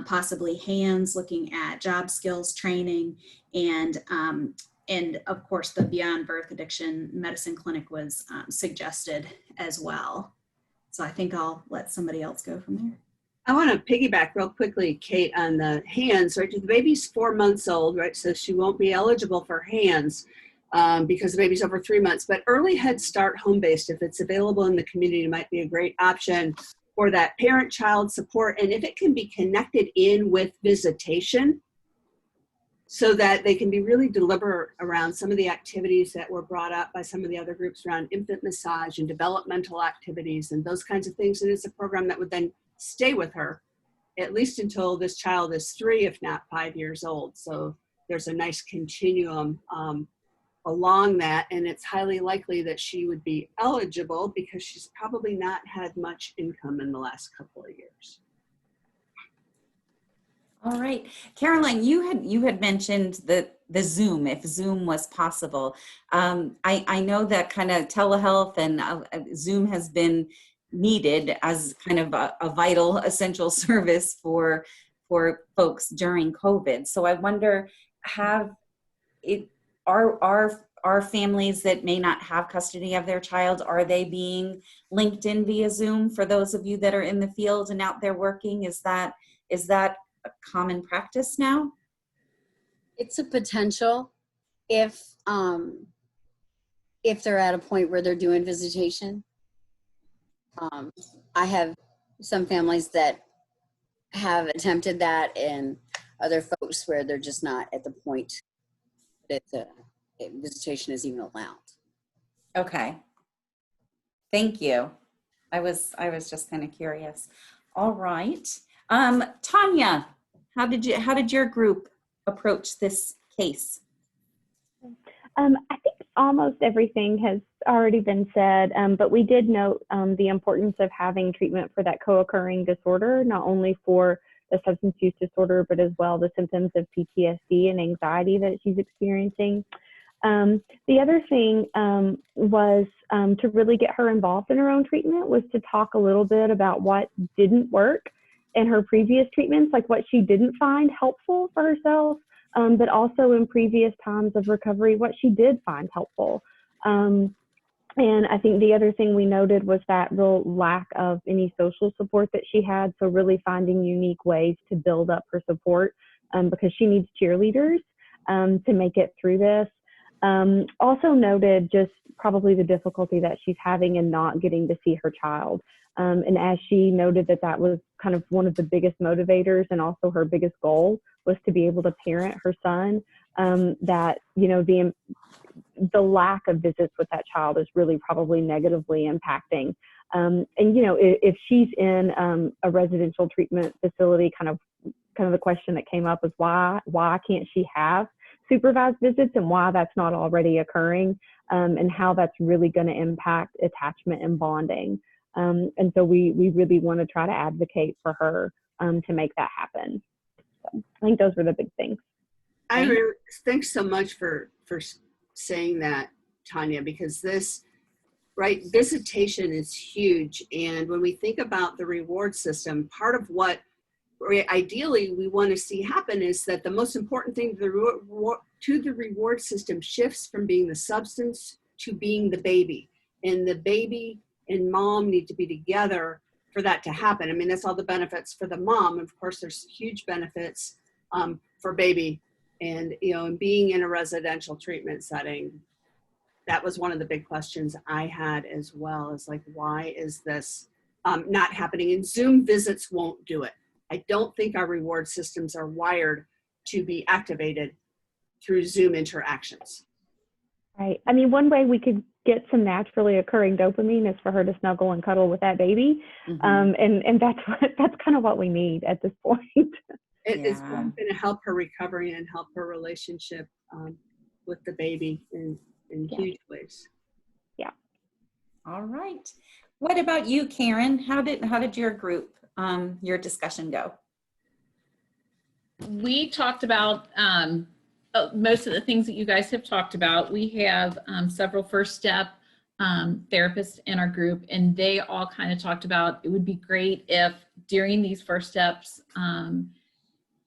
possibly HANDS, looking at job skills training, and of course the Beyond Birth Addiction Medicine Clinic was suggested as well. So I think I'll let somebody else go from there. I want to piggyback real quickly, Kate, on the HANDS, right? The baby's 4 months old, right? So she won't be eligible for HANDS because the baby's over 3 months. But early Head Start home-based, if it's available in the community, might be a great option for that parent-child support. And if it can be connected in with visitation, so that they can be really deliberate around some of the activities that were brought up by some of the other groups around infant massage and developmental activities and those kinds of things. And it's a program that would then stay with her at least until this child is 3, if not 5 years old. So there's a nice continuum along that, and it's highly likely that she would be eligible because she's probably not had much income in the last couple of years. All right, Caroline, you had mentioned the Zoom, if Zoom was possible. I know that kind of telehealth and Zoom has been needed as kind of a vital, essential service for folks during COVID. So I wonder, are families that may not have custody of their child, are they being linked in via Zoom? For those of you that are in the field and out there working, is that a common practice now? It's a potential if they're at a point where they're doing visitation. I have some families that have attempted that, and other folks where they're just not at the point that the visitation is even allowed. Okay. Thank you. I was just kind of curious. All right. Tanya, how did your group approach this case? I think almost everything has already been said, but we did note the importance of having treatment for that co-occurring disorder, not only for the substance use disorder, but as well the symptoms of PTSD and anxiety that she's experiencing. The other thing was to really get her involved in her own treatment, was to talk a little bit about what didn't work in her previous treatments, like what she didn't find helpful for herself, but also in previous times of recovery, what she did find helpful. And I think the other thing we noted was that real lack of any social support that she had. So really finding unique ways to build up her support because she needs cheerleaders to make it through this. Also noted just probably the difficulty that she's having in not getting to see her child. And as she noted that was kind of one of the biggest motivators and also her biggest goal was to be able to parent her son, that, you know, the lack of visits with that child is really probably negatively impacting. And, you know, if she's in a residential treatment facility, kind of the question that came up was why can't she have supervised visits, and why that's not already occurring, and how that's really going to impact attachment and bonding. And so we really want to try to advocate for her to make that happen. So I think those were the big things. Thanks so much for saying that, Tanya, because this, right, visitation is huge. And when we think about the reward system, part of what ideally we want to see happen is that the most important thing to the reward system shifts from being the substance to being the baby. And the baby and mom need to be together for that to happen. I mean, that's all the benefits for the mom. Of course, there's huge benefits for baby. And, you know, and being in a residential treatment setting, that was one of the big questions I had as well, is like, why is this not happening? And Zoom visits won't do it. I don't think our reward systems are wired to be activated through Zoom interactions. Right. I mean, one way we could get some naturally occurring dopamine is for her to snuggle and cuddle with that baby. And that's kind of what we need at this point. It's Yeah. going to help her recovery and help her relationship with the baby in huge ways. All right. What about you, Karen? How did your group, your discussion go? We talked about most of the things that you guys have talked about. We have several first step therapists in our group, and they all kind of talked about it would be great if during these first steps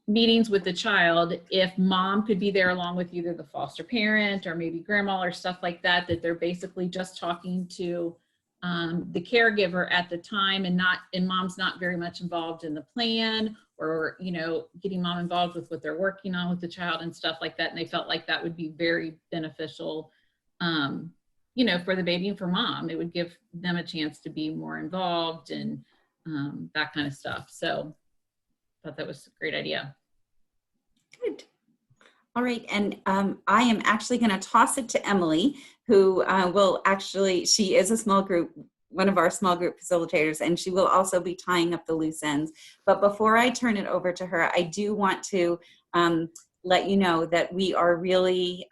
meetings with the child, if mom could be there along with either the foster parent or maybe grandma or stuff like that, that they're basically just talking to the caregiver at the time, and mom's not very much involved in the plan, or, you know, getting mom involved with what they're working on with the child and stuff like that. And they felt like that would be very beneficial, you know, for the baby and for mom. It would give them a chance to be more involved and that kind of stuff. So I thought that was a great idea. Good. All right. And I am actually going to toss it to Emily, who she is a small group, one of our small group facilitators, and she will also be tying up the loose ends. But before I turn it over to her, I do want to let you know that we are really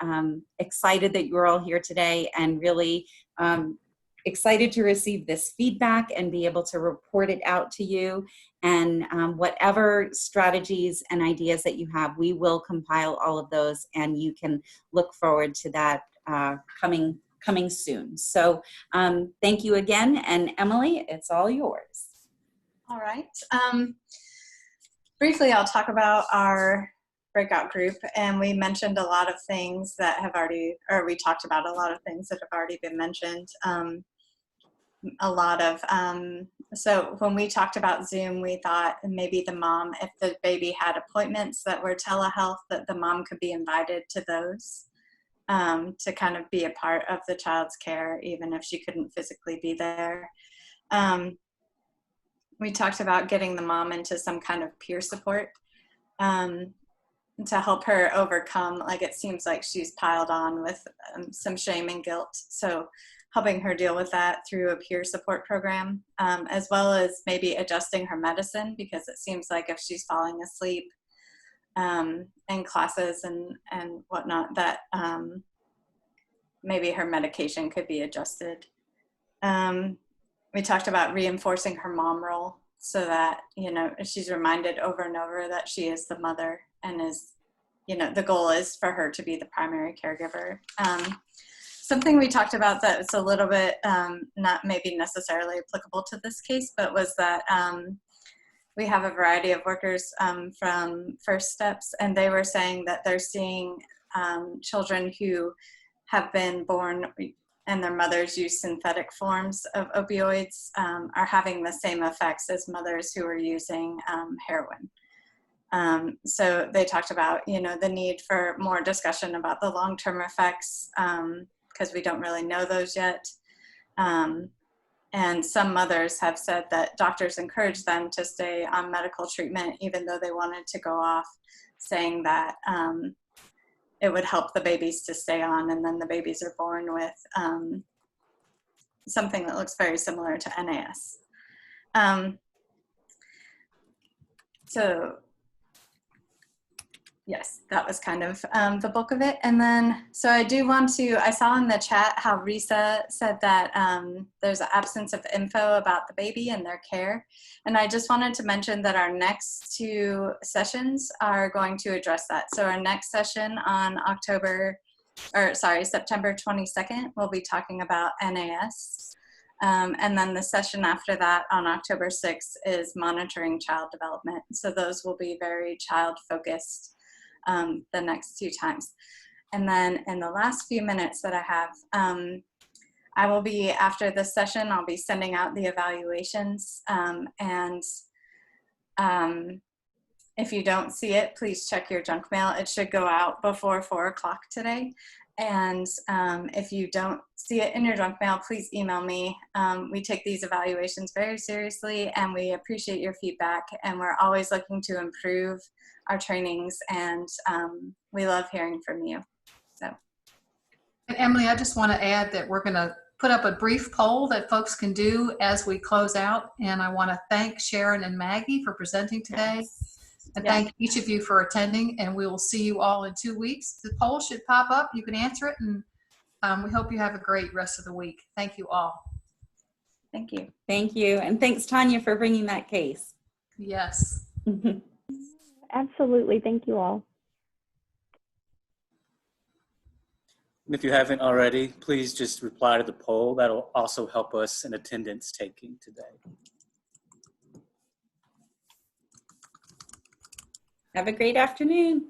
excited that you're all here today, and really excited to receive this feedback and be able to report it out to you. And whatever strategies and ideas that you have, we will compile all of those, and you can look forward to that coming soon. So thank you again. And Emily, it's all yours. All right. Briefly, I'll talk about our breakout group. And we mentioned a lot of things that have already, or we talked about a lot of things that have already been mentioned. So when we talked about Zoom, we thought maybe the mom, if the baby had appointments that were telehealth, that the mom could be invited to those to kind of be a part of the child's care, even if she couldn't physically be there. We talked about getting the mom into some kind of peer support to help her overcome, like it seems like she's piled on with some shame and guilt. So helping her deal with that through a peer support program, as well as maybe adjusting her medicine, because it seems like if she's falling asleep in classes and whatnot, that maybe her medication could be adjusted. We talked about reinforcing her mom role, so that, you know, she's reminded over and over that she is the mother, and is, you know, the goal is for her to be the primary caregiver. Something we talked about that's a little bit not maybe necessarily applicable to this case, but was that we have a variety of workers from First Steps, and they were saying that they're seeing children who have been born and their mothers use synthetic forms of opioids are having the same effects as mothers who are using heroin. So they talked about, you know, the need for more discussion about the long-term effects, because we don't really know those yet. And some mothers have said that doctors encourage them to stay on medical treatment, even though they wanted to go off, saying that it would help the babies to stay on, and then the babies are born with something that looks very similar to NAS. So yes, that was kind of the bulk of it. And then, so I do want to, I saw in the chat how Risa said that there's an absence of info about the baby and their care. And I just wanted to mention that our next two sessions are going to address that. So our next session on September 22nd, we'll be talking about NAS. And then the session after that on October 6th is monitoring child development. So those will be very child focused the next two times. And then in the last few minutes that I have, I will be, after this session, I'll be sending out the evaluations. If you don't see it, please check your junk mail. It should go out before 4 o'clock today. And if you don't see it in your junk mail, please email me. We take these evaluations very seriously, and we appreciate your feedback. And we're always looking to improve our trainings, and we love hearing from you. So. And Emily, I just want to add that we're going to put up a brief poll that folks can do as we close out. And I want to thank Sharon and Maggie for presenting today. And thank each of you for attending, and we will see you all in 2 weeks. The poll should pop up. You can answer it, and we hope you have a great rest of the week. Thank you all. Thank you. Thank you. And thanks, Tanya, for bringing that case. Yes. Absolutely. Thank you all. And if you haven't already, please just reply to the poll. That'll also help us in attendance taking today. Have a great afternoon.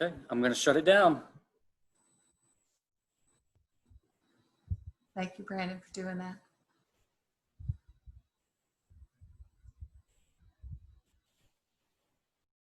Okay, I'm going to shut it down. Thank you, Brandon, for doing that.